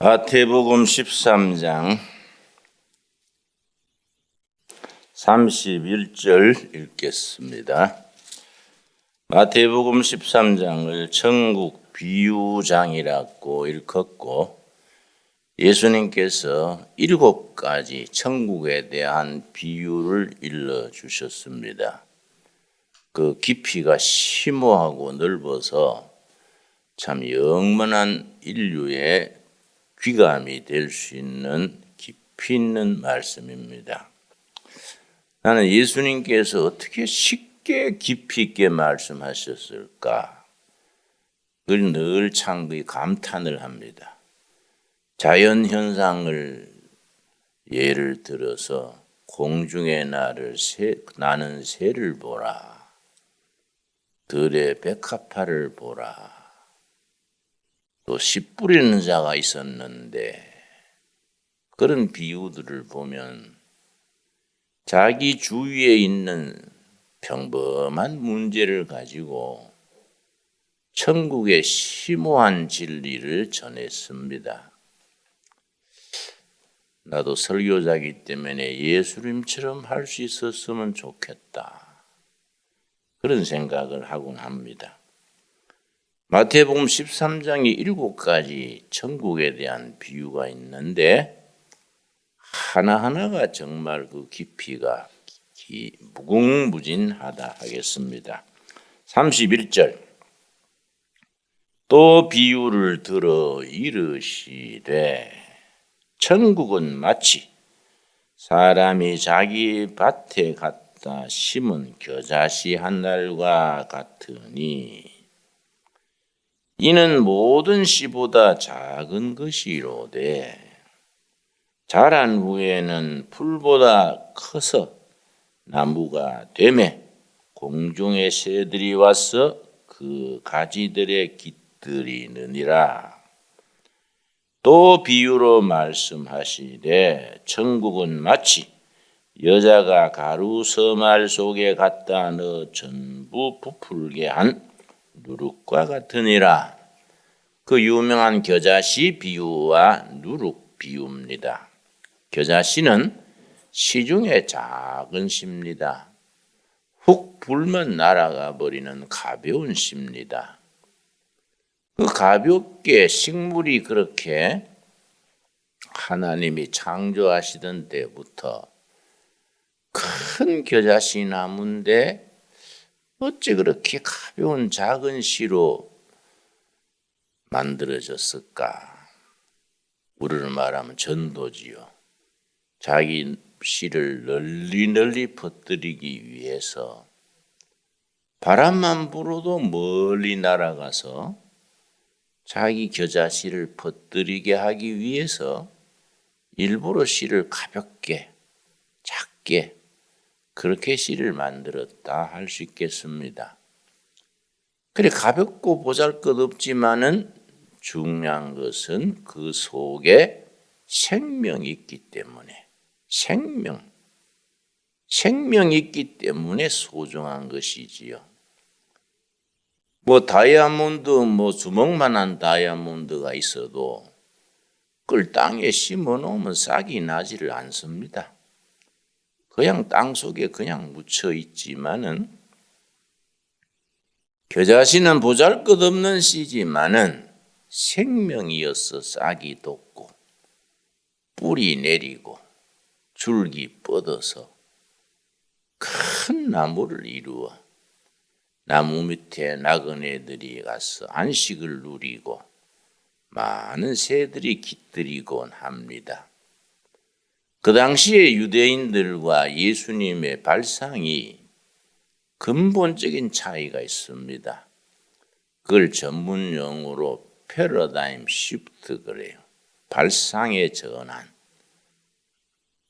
마태복음 13장 31절 읽겠습니다. 마태복음 13장을 천국 비유장이라고 일컫고 예수님께서 7가지 천국에 대한 비유를 일러주셨습니다. 그 깊이가 심오하고 넓어서 참 영원한 인류의 귀감이 될 수 있는 깊이 있는 말씀입니다. 나는 예수님께서 어떻게 쉽게 깊이 있게 말씀하셨을까? 그걸 늘 참 감탄을 합니다. 자연 현상을 예를 들어서 공중의 나는 새를 보라. 들의 백합화를 보라. 또 씨 뿌리는 자가 있었는데 그런 비유들을 보면 자기 주위에 있는 평범한 문제를 가지고 천국의 심오한 진리를 전했습니다. 나도 설교자이기 때문에 예수님처럼 할 수 있었으면 좋겠다. 그런 생각을 하곤 합니다. 마태복음 13장이 7가지 천국에 대한 비유가 있는데 하나하나가 정말 그 깊이가 무궁무진하다 하겠습니다. 31절 또 비유를 들어 이르시되 천국은 마치 사람이 자기 밭에 갖다 심은 겨자씨 한 날과 같으니 이는 모든 씨보다 작은 것이로되 자란 후에는 풀보다 커서 나무가 되매 공중의 새들이 와서 그 가지들에 깃들이느니라. 또 비유로 말씀하시되 천국은 마치 여자가 가루 서말 속에 갖다 넣어 전부 부풀게 한 누룩과 같으니라. 그 유명한 겨자씨 비유와 누룩 비유입니다. 겨자씨는 시중에 작은 씨입니다. 훅 불면 날아가 버리는 가벼운 씨입니다. 그 가볍게 식물이 그렇게 하나님이 창조하시던 때부터 큰 겨자씨 나무인데 어찌 그렇게 가벼운 작은 씨로 만들어졌을까? 우리로 말하면 전도지요. 자기 씨를 널리 퍼뜨리기 위해서 바람만 불어도 멀리 날아가서 자기 겨자씨를 퍼뜨리게 하기 위해서 일부러 씨를 가볍게 작게 그렇게 씨를 만들었다 할 수 있겠습니다. 그래 가볍고 보잘것없지만은 중요한 것은 그 속에 생명이 있기 때문에 생명이 있기 때문에 소중한 것이지요. 다이아몬드 주먹만한 다이아몬드가 있어도 그걸 땅에 심어 놓으면 싹이 나지를 않습니다. 그냥 땅 속에 그냥 묻혀 있지만은 겨자씨는 보잘것없는 씨지만은 생명이어서 싹이 돋고 뿌리 내리고 줄기 뻗어서 큰 나무를 이루어 나무 밑에 나그네들이 가서 안식을 누리고 많은 새들이 깃들이곤 합니다. 그 당시에 유대인들과 예수님의 발상이 근본적인 차이가 있습니다. 그걸 전문 용어로 패러다임 시프트 그래요. 발상의 전환.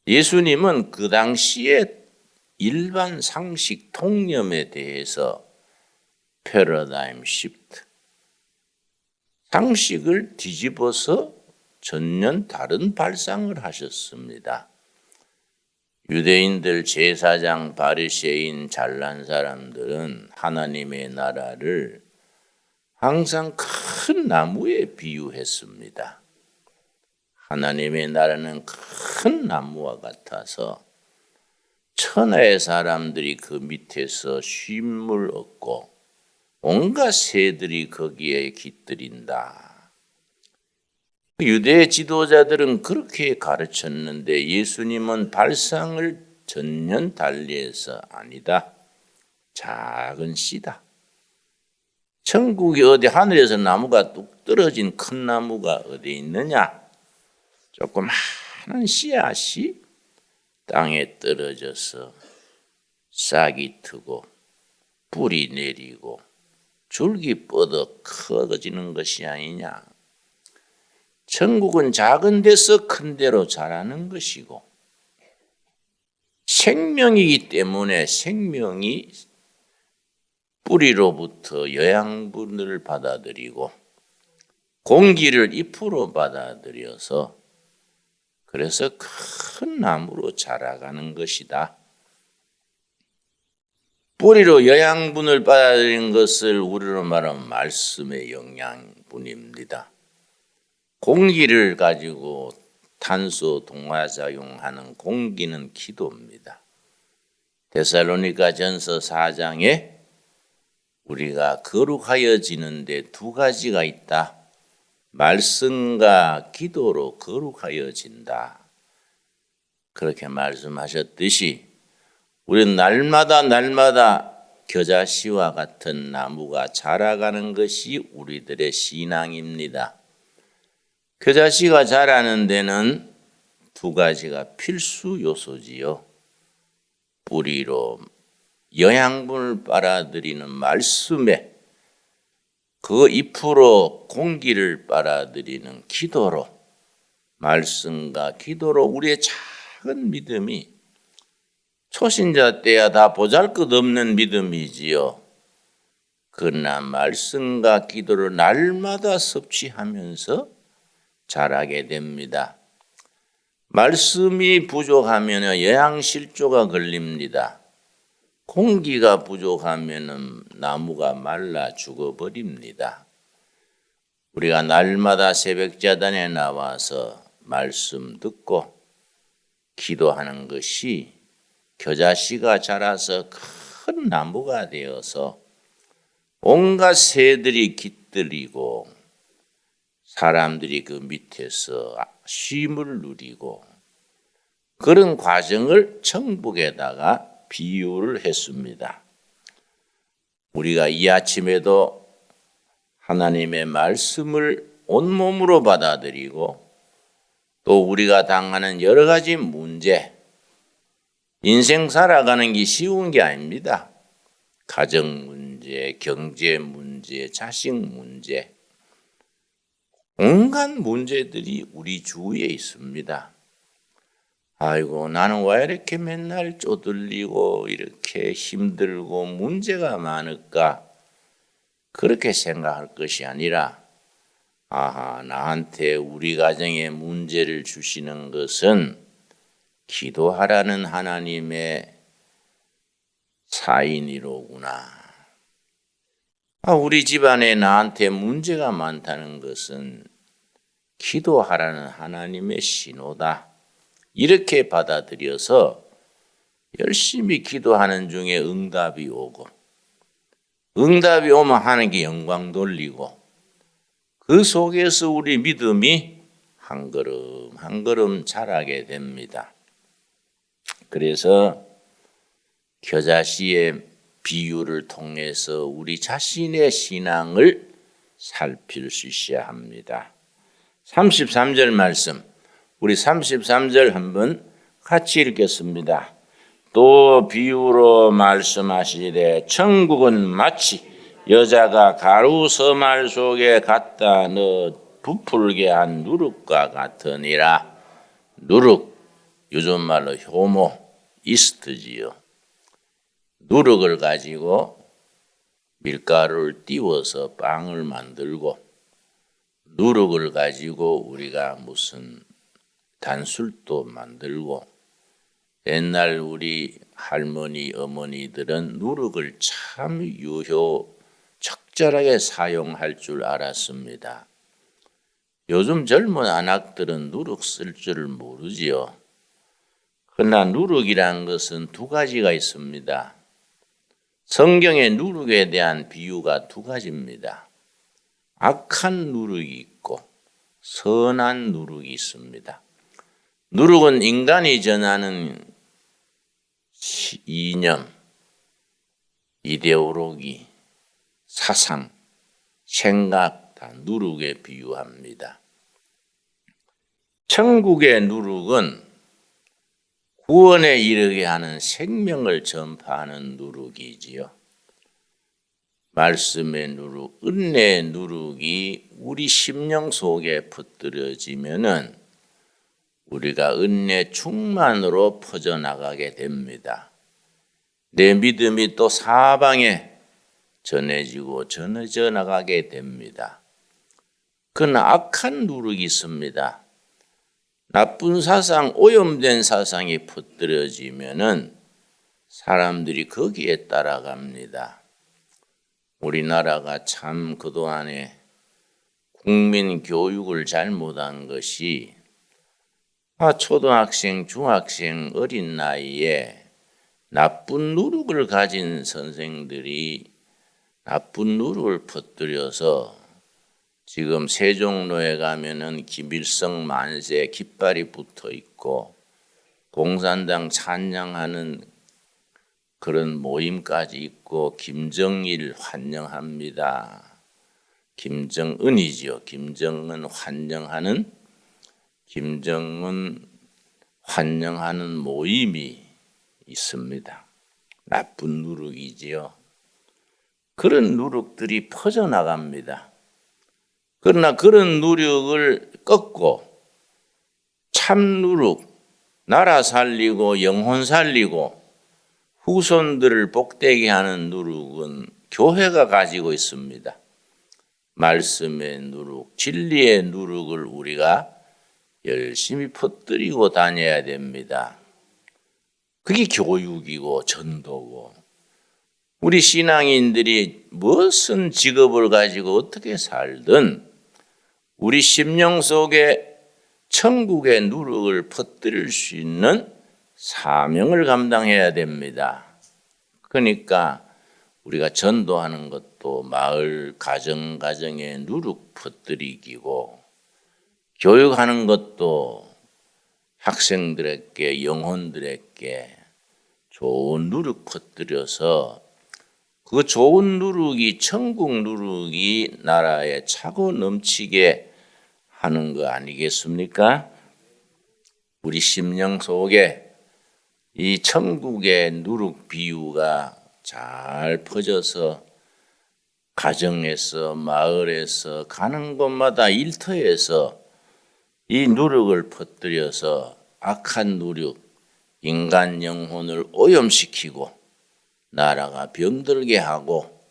예수님은 그 당시에 일반 상식 통념에 대해서 패러다임 시프트. 상식을 뒤집어서 전혀 다른 발상을 하셨습니다. 유대인들 제사장 바리새인 잘난 사람들은 하나님의 나라를 항상 큰 나무에 비유했습니다. 하나님의 나라는 큰 나무와 같아서 천하의 사람들이 그 밑에서 쉼을 얻고 온갖 새들이 거기에 깃들인다. 유대 지도자들은 그렇게 가르쳤는데 예수님은 발상을 전면 달리해서 아니다. 작은 씨다. 천국이 어디 하늘에서 나무가 뚝 떨어진 큰 나무가 어디 있느냐? 조그마한 씨앗이 땅에 떨어져서 싹이 트고 뿌리 내리고 줄기 뻗어 커지는 것이 아니냐. 천국은 작은 데서 큰 데로 자라는 것이고 생명이기 때문에 생명이 뿌리로부터 영양분을 받아들이고 공기를 잎으로 받아들여서 그래서 큰 나무로 자라가는 것이다. 뿌리로 영양분을 받아들이는 것을 우리로 말하면 말씀의 영양분입니다. 공기를 가지고 탄소 동화작용하는 공기는 기도입니다. 데살로니가전서 4장에 우리가 거룩하여지는데 두 가지가 있다. 말씀과 기도로 거룩하여진다. 그렇게 말씀하셨듯이 우리는 날마다 겨자씨와 같은 나무가 자라가는 것이 우리들의 신앙입니다. 겨자씨가 자라는 데는 두 가지가 필수 요소지요. 뿌리로 영양분을 빨아들이는 말씀에 그 잎으로 공기를 빨아들이는 기도로 말씀과 기도로 우리의 작은 믿음이 초신자 때야 다 보잘것없는 믿음이지요. 그러나 말씀과 기도를 날마다 섭취하면서 자라게 됩니다. 말씀이 부족하면 영양실조가 걸립니다. 공기가 부족하면 나무가 말라 죽어버립니다. 우리가 날마다 새벽자단에 나와서 말씀 듣고 기도하는 것이 겨자씨가 자라서 큰 나무가 되어서 온갖 새들이 깃들이고 사람들이 그 밑에서 쉼을 누리고 그런 과정을 천국에다가 비유를 했습니다. 우리가 이 아침에도 하나님의 말씀을 온몸으로 받아들이고 또 우리가 당하는 여러 가지 문제, 인생 살아가는 게 쉬운 게 아닙니다. 가정 문제, 경제 문제, 자식 문제, 온갖 문제들이 우리 주위에 있습니다. 아이고 나는 왜 이렇게 맨날 쪼들리고 이렇게 힘들고 문제가 많을까? 그렇게 생각할 것이 아니라 나한테 우리 가정에 문제를 주시는 것은 기도하라는 하나님의 사인이로구나. 우리 집안에 나한테 문제가 많다는 것은 기도하라는 하나님의 신호다. 이렇게 받아들여서 열심히 기도하는 중에 응답이 오고 응답이 오면 하나님께 영광 돌리고 그 속에서 우리 믿음이 한 걸음 한 걸음 자라게 됩니다. 그래서 겨자씨의 비유를 통해서 우리 자신의 신앙을 살필 수 있어야 합니다. 33절 말씀, 우리 33절 한번 같이 읽겠습니다. 또 비유로 말씀하시되 천국은 마치 여자가 가루 서말 속에 갖다 넣어 부풀게 한 누룩과 같으니라. 누룩, 요즘 말로 효모, 이스트지요. 누룩을 가지고 밀가루를 띄워서 빵을 만들고 누룩을 가지고 우리가 무슨 단술도 만들고 옛날 우리 할머니 어머니들은 누룩을 참 적절하게 사용할 줄 알았습니다. 요즘 젊은 안악들은 누룩 쓸 줄을 모르지요. 그러나 누룩이란 것은 두 가지가 있습니다. 성경의 누룩에 대한 비유가 두 가지입니다. 악한 누룩이 있고 선한 누룩이 있습니다. 누룩은 인간이 전하는 이념, 이데올로기, 사상, 생각 다 누룩에 비유합니다. 천국의 누룩은 구원에 이르게 하는 생명을 전파하는 누룩이지요. 말씀의 누룩, 은혜의 누룩이 우리 심령 속에 퍼뜨려지면은 우리가 은혜 충만으로 퍼져나가게 됩니다. 내 믿음이 또 사방에 전해지고 전해져 나가게 됩니다. 그러나 악한 누룩이 있습니다. 나쁜 사상, 오염된 사상이 퍼뜨려지면은 사람들이 거기에 따라갑니다. 우리나라가 참 그동안에 국민 교육을 잘못한 것이 초등학생, 중학생 어린 나이에 나쁜 누룩을 가진 선생들이 나쁜 누룩을 퍼뜨려서 지금 세종로에 가면은 김일성 만세 깃발이 붙어 있고 공산당 찬양하는 그런 모임까지 있고 김정일 환영합니다. 김정은이지요. 김정은 환영하는 모임이 있습니다. 나쁜 누룩이지요. 그런 누룩들이 퍼져나갑니다. 그러나 그런 누룩을 꺾고 참 누룩, 나라 살리고 영혼 살리고 후손들을 복되게 하는 누룩은 교회가 가지고 있습니다. 말씀의 누룩, 진리의 누룩을 우리가 열심히 퍼뜨리고 다녀야 됩니다. 그게 교육이고 전도고 우리 신앙인들이 무슨 직업을 가지고 어떻게 살든 우리 심령 속에 천국의 누룩을 퍼뜨릴 수 있는 사명을 감당해야 됩니다. 그러니까 우리가 전도하는 것도 마을 가정에 누룩 퍼뜨리기고 교육하는 것도 학생들에게 영혼들에게 좋은 누룩 퍼뜨려서 그 좋은 누룩이 천국 누룩이 나라에 차고 넘치게 하는 거 아니겠습니까? 우리 심령 속에 이 천국의 누룩 비유가 잘 퍼져서 가정에서 마을에서 가는 곳마다 일터에서 이 누룩을 퍼뜨려서 악한 누룩, 인간 영혼을 오염시키고 나라가 병들게 하고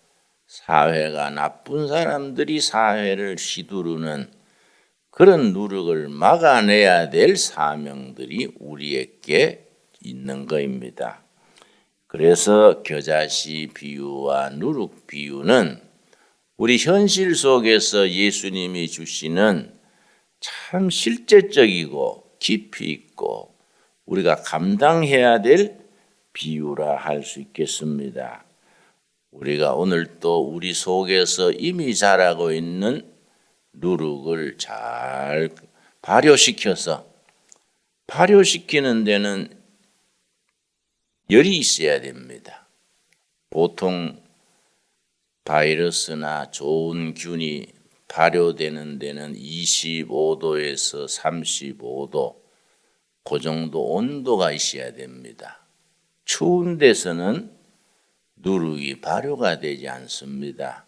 사회가 나쁜 사람들이 사회를 휘두르는 그런 누룩을 막아내야 될 사명들이 우리에게 있는 것입니다. 그래서 겨자씨 비유와 누룩 비유는 우리 현실 속에서 예수님이 주시는 참 실제적이고 깊이 있고 우리가 감당해야 될 비유라 할 수 있겠습니다. 우리가 오늘 또 우리 속에서 이미 자라고 있는 누룩을 잘 발효시키는 데는 열이 있어야 됩니다. 보통 바이러스나 좋은 균이 발효되는 데는 25도에서 35도 그 정도 온도가 있어야 됩니다. 추운 데서는 누룩이 발효가 되지 않습니다.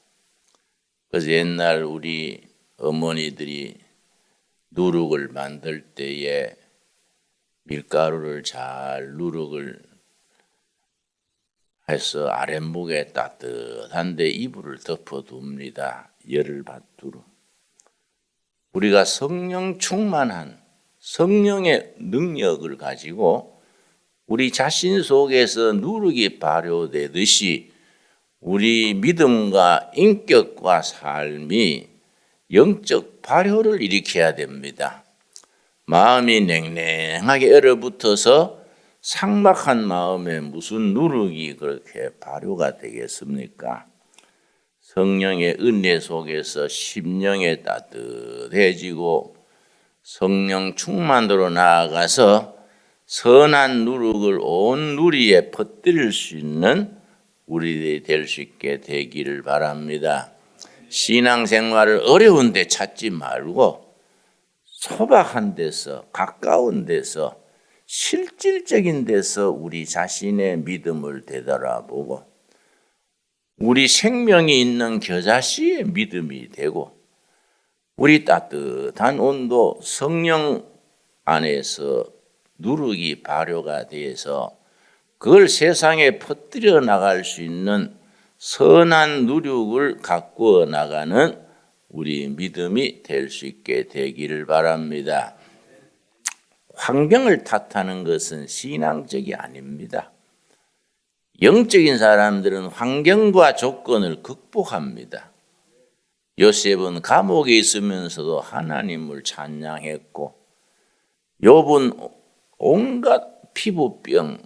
그래서 옛날 우리 어머니들이 누룩을 만들 때에 밀가루를 잘 누룩을 해서 아랫목에 따뜻한데 이불을 덮어둡니다. 열을 받도록. 우리가 성령 충만한 성령의 능력을 가지고 우리 자신 속에서 누룩이 발효되듯이 우리 믿음과 인격과 삶이 영적 발효를 일으켜야 됩니다. 마음이 냉랭하게 얼어붙어서 삭막한 마음에 무슨 누룩이 그렇게 발효가 되겠습니까? 성령의 은혜 속에서 심령에 따뜻해지고 성령 충만으로 나아가서 선한 누룩을 온 누리에 퍼뜨릴 수 있는 우리들이 될 수 있게 되기를 바랍니다. 신앙생활을 어려운 데 찾지 말고 소박한 데서, 가까운 데서, 실질적인 데서 우리 자신의 믿음을 되돌아보고 우리 생명이 있는 겨자씨의 믿음이 되고 우리 따뜻한 온도 성령 안에서 누룩이 발효가 돼서 그걸 세상에 퍼뜨려 나갈 수 있는 선한 누룩을 가꾸어 나가는 우리 믿음이 될 수 있게 되기를 바랍니다. 환경을 탓하는 것은 신앙적이 아닙니다. 영적인 사람들은 환경과 조건을 극복합니다. 요셉은 감옥에 있으면서도 하나님을 찬양했고 욥은 온갖 피부병,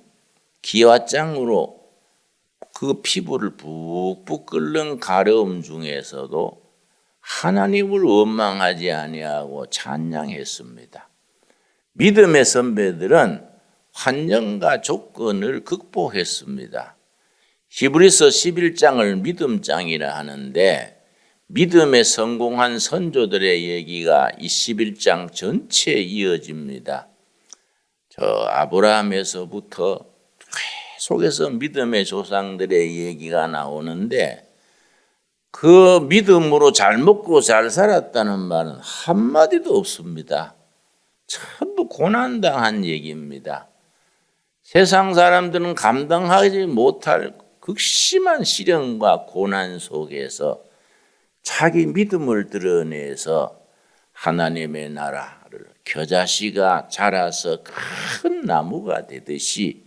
기와장으로 그 피부를 푹푹 끓는 가려움 중에서도 하나님을 원망하지 아니하고 찬양했습니다. 믿음의 선배들은 환경과 조건을 극복했습니다. 히브리서 11장을 믿음장이라 하는데 믿음에 성공한 선조들의 얘기가 이 11장 전체에 이어집니다. 저 아브라함에서부터 계속해서 믿음의 조상들의 얘기가 나오는데 그 믿음으로 잘 먹고 잘 살았다는 말은 한마디도 없습니다. 전부 고난당한 얘기입니다. 세상 사람들은 감당하지 못할 극심한 시련과 고난 속에서 자기 믿음을 드러내서 하나님의 나라를 겨자씨가 자라서 큰 나무가 되듯이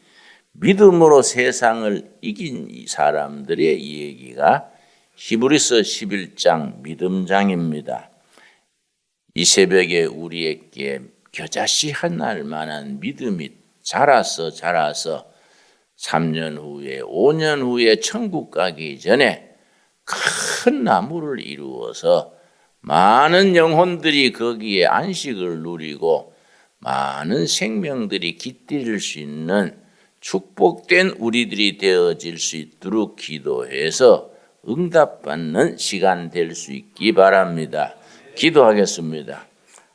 믿음으로 세상을 이긴 이 사람들의 얘기가 히브리서 11장 믿음장입니다. 이 새벽에 우리에게 겨자씨 하나일 만한 믿음이 자라서 3년 후에 5년 후에 천국 가기 전에 큰 나무를 이루어서 많은 영혼들이 거기에 안식을 누리고 많은 생명들이 깃들일 수 있는 축복된 우리들이 되어질 수 있도록 기도해서 응답받는 시간 될 수 있기 바랍니다. 기도하겠습니다.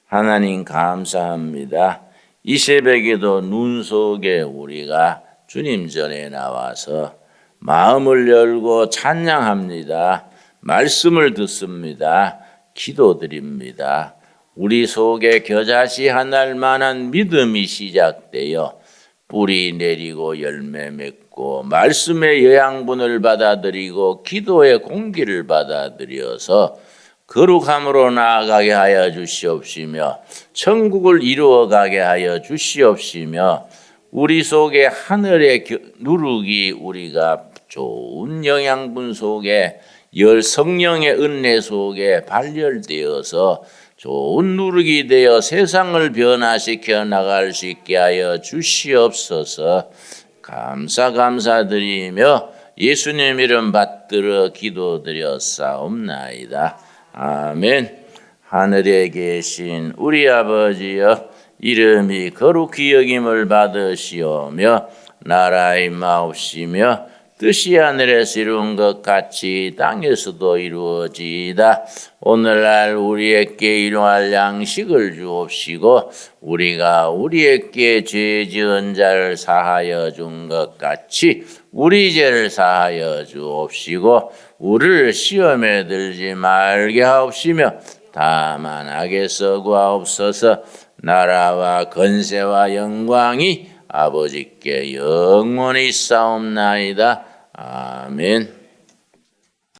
하나님 감사합니다. 이 새벽에도 눈 속에 우리가 주님 전에 나와서 마음을 열고 찬양합니다. 말씀을 듣습니다. 기도드립니다. 우리 속에 겨자씨 하나일 만한 믿음이 시작되어 뿌리 내리고 열매 맺고 말씀의 영양분을 받아들이고 기도의 공기를 받아들여서 거룩함으로 나아가게 하여 주시옵시며 천국을 이루어가게 하여 주시옵시며 우리 속에 하늘의 누룩이 우리가 좋은 영양분 속에 성령의 은혜 속에 발열되어서 좋은 누룩이 되어 세상을 변화시켜 나갈 수 있게 하여 주시옵소서. 감사드리며 예수님 이름 받들어 기도드렸사옵나이다. 아멘. 하늘에 계신 우리 아버지여 이름이 거룩히 여김을 받으시오며 나라 임하옵시며 뜻이 하늘에서 이룬 것 같이 땅에서도 이루어지이다. 오늘날 우리에게 일용할 양식을 주옵시고 우리가 우리에게 죄 지은 자를 사하여 준 것 같이 우리 죄를 사하여 주옵시고 우리를 시험에 들지 말게 하옵시며 다만 악에서 구하옵소서. 나라와 권세와 영광이 아버지께 영원히 있사옵나이다. 아멘.